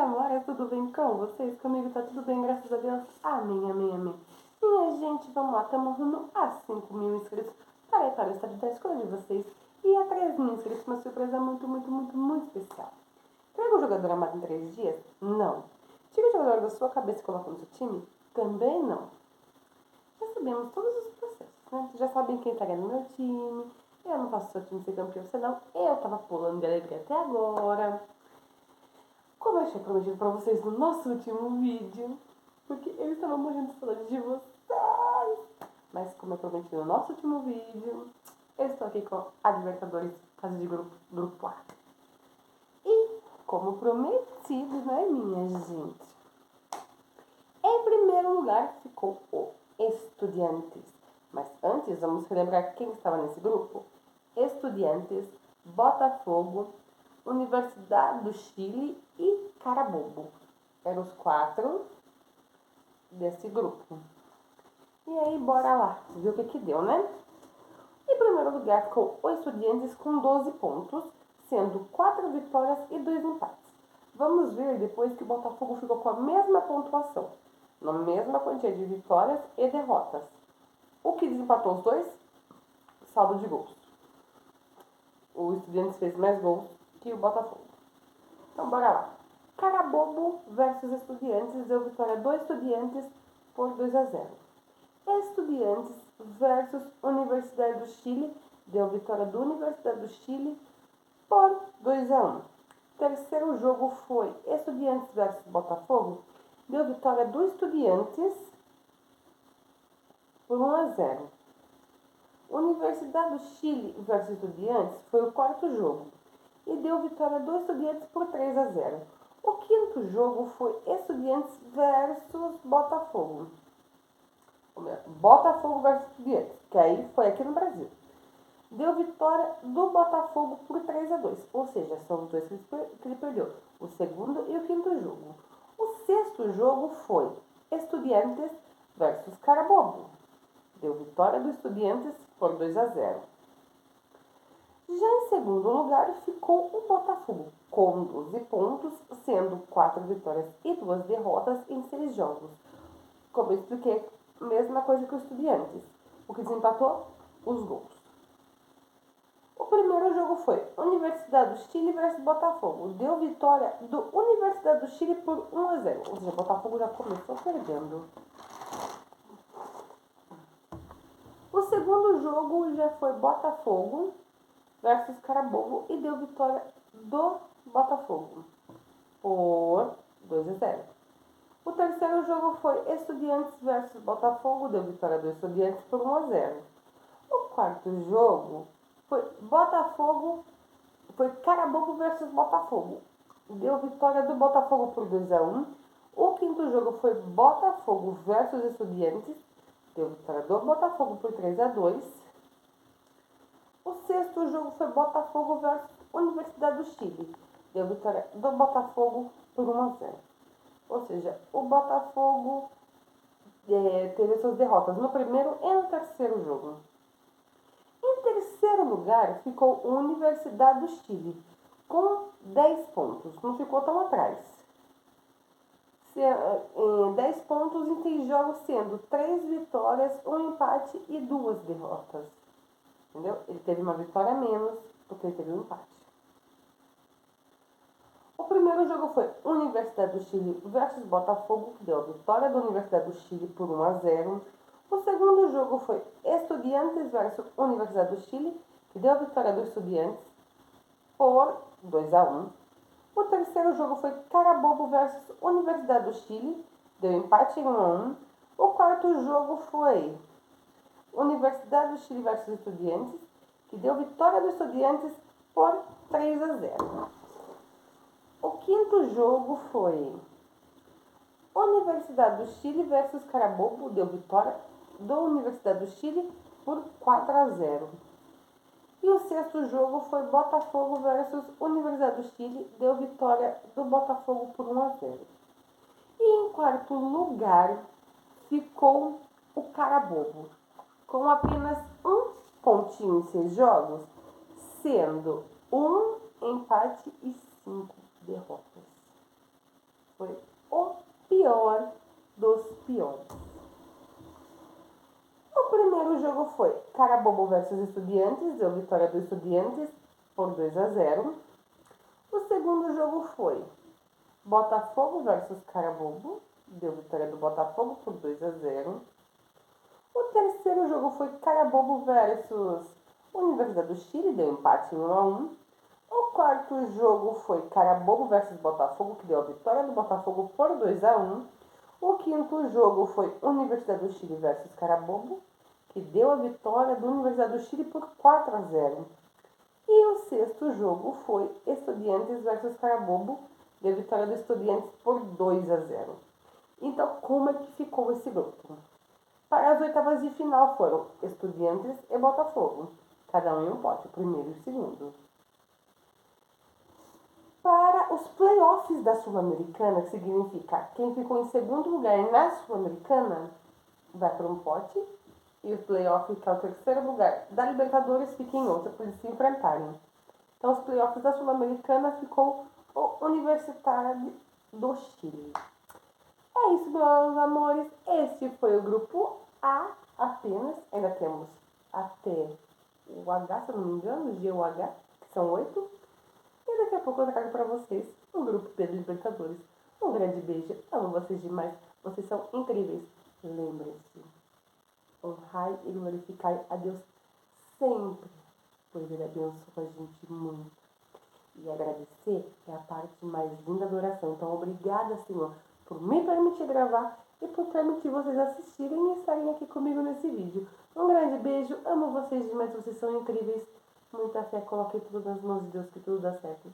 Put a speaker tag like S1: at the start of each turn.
S1: amores, tudo bem com vocês? Comigo tá tudo bem, graças a Deus. Amém, amém, amém. Minha gente, vamos lá, estamos rumo a 5.000 inscritos para o estado da escolha de vocês. E a 3.000 inscritos, uma surpresa muito especial. Traga um jogador amado em 3 dias? Não. Tira o jogador da sua cabeça e coloca no seu time? Também não. Já sabemos todos os processos, né? Já sabem quem estaria no meu time. Eu não faço seu time ser campeão, senão eu tava pulando de alegria até agora. Como eu tinha prometido pra vocês no nosso último vídeo, porque eu estava morrendo de saudade de vocês. Mas como eu prometi no nosso último vídeo, eu estou aqui com a Libertadores, fase de grupo A. E, como prometido, né, minha gente? Em primeiro lugar ficou o Estudiantes. Mas antes, vamos relembrar quem estava nesse grupo. Estudiantes, Botafogo, Universidade do Chile e Carabobo. Eram os 4 desse grupo. E aí, bora lá, ver o que deu, né? Em primeiro lugar ficou o Estudiantes com 12 pontos, sendo 4 vitórias e 2 empates. Vamos ver depois que o Botafogo ficou com a mesma pontuação, na mesma quantia de vitórias e derrotas. O que desempatou os dois? Saldo de gols. O Estudiantes fez mais gols que o Botafogo. Então, bora lá. Carabobo versus Estudiantes deu vitória do Estudiantes por 2-0. Estudiantes versus Universidade do Chile deu vitória do Universidade do Chile por 2-1. Terceiro jogo foi Estudiantes versus Botafogo, deu vitória do Estudiantes por 1-0. Universidade do Chile versus Estudiantes foi o quarto jogo e deu vitória do Estudiantes por 3-0. O quinto jogo foi Estudiantes versus Botafogo. Botafogo versus Estudiantes, que aí foi aqui no Brasil. Deu vitória do Botafogo por 3-2, ou seja, são os dois que ele perdeu, o segundo e o quinto jogo. O sexto jogo foi Estudiantes versus Carabobo. Deu vitória do Estudiantes por 2-0. Já em segundo lugar ficou o Botafogo, com 12 pontos, sendo 4 vitórias e 2 derrotas em 6 jogos. Como eu expliquei, mesma coisa que o Estudiantes. O que desempatou? Os gols. O primeiro jogo foi Universidade do Chile versus Botafogo. Deu vitória do Universidade do Chile por 1-0. Ou seja, o Botafogo já começou perdendo. O segundo jogo já foi Botafogo versus Carabobo e deu vitória do Botafogo por 2-0. O terceiro jogo foi Estudiantes versus Botafogo, deu vitória do Estudiantes por 1-0. O quarto jogo foi Carabobo versus Botafogo, deu vitória do Botafogo por 2-1. O quinto jogo foi Botafogo versus Estudiantes, deu vitória do Botafogo por 3-2. O sexto jogo foi Botafogo versus Universidade do Chile, deu vitória do Botafogo por 1-0. Ou seja, o Botafogo teve suas derrotas no primeiro e no terceiro jogo. Em terceiro lugar ficou a Universidade do Chile, com 10 pontos. Não ficou tão atrás. 10 pontos em 3 jogos, sendo 3 vitórias, 1 empate e 2 derrotas. Entendeu? Ele teve uma vitória a menos, porque ele teve um empate. O primeiro jogo foi Universidade do Chile versus Botafogo, que deu a vitória da Universidade do Chile por 1-0. O segundo jogo foi Estudiantes versus Universidade do Chile, que deu a vitória do Estudiantes por 2-1. O terceiro jogo foi Carabobo versus Universidade do Chile, deu empate em 1-1. O quarto jogo foi Universidade do Chile versus Estudiantes, que deu vitória do Estudiantes por 3-0. O quinto jogo foi Universidade do Chile versus Carabobo, deu vitória da Universidade do Chile por 4-0. E o sexto jogo foi Botafogo versus Universidade do Chile, deu vitória do Botafogo por 1-0. E em quarto lugar ficou o Carabobo, com apenas um pontinho em 6 jogos, sendo 1 empate e 5 derrotas. Carabobo versus Estudiantes, deu vitória do Estudiantes por 2-0. O segundo jogo foi Botafogo versus Carabobo, deu vitória do Botafogo por 2-0. O terceiro jogo foi Carabobo versus Universidade do Chile, deu empate 1-1. O quarto jogo foi Carabobo versus Botafogo, que deu a vitória do Botafogo por 2-1. O quinto jogo foi Universidade do Chile versus Carabobo, que deu a vitória da Universidade do Chile por 4-0. E o sexto jogo foi Estudiantes versus Carabobo, deu a vitória do Estudiantes por 2-0. Então, como é que ficou esse grupo? Para as oitavas de final foram Estudiantes e Botafogo, cada um em um pote, o primeiro e o segundo. Para os playoffs da Sul-Americana, que significa quem ficou em segundo lugar na Sul-Americana, vai para um pote, e o playoff, que é o terceiro lugar da Libertadores, fica em outro, para eles se enfrentarem. Então, os playoffs da Sul-Americana ficou o Universitário do Chile. É isso, meus amores. Este foi o grupo A apenas. Ainda temos até o H, se eu não me engano, o G e o H, que são 8. E daqui a pouco eu trago pra vocês o grupo B da Libertadores. Um grande beijo. Amo vocês demais. Vocês são incríveis. Lembrem-se. Honrai e glorificai a Deus sempre, pois Ele abençoa a gente muito. E agradecer é a parte mais linda da oração. Então, obrigada, Senhor, por me permitir gravar e por permitir vocês assistirem e estarem aqui comigo nesse vídeo. Um grande beijo, amo vocês demais, vocês são incríveis. Muita fé, coloquei tudo nas mãos de Deus que tudo dá certo.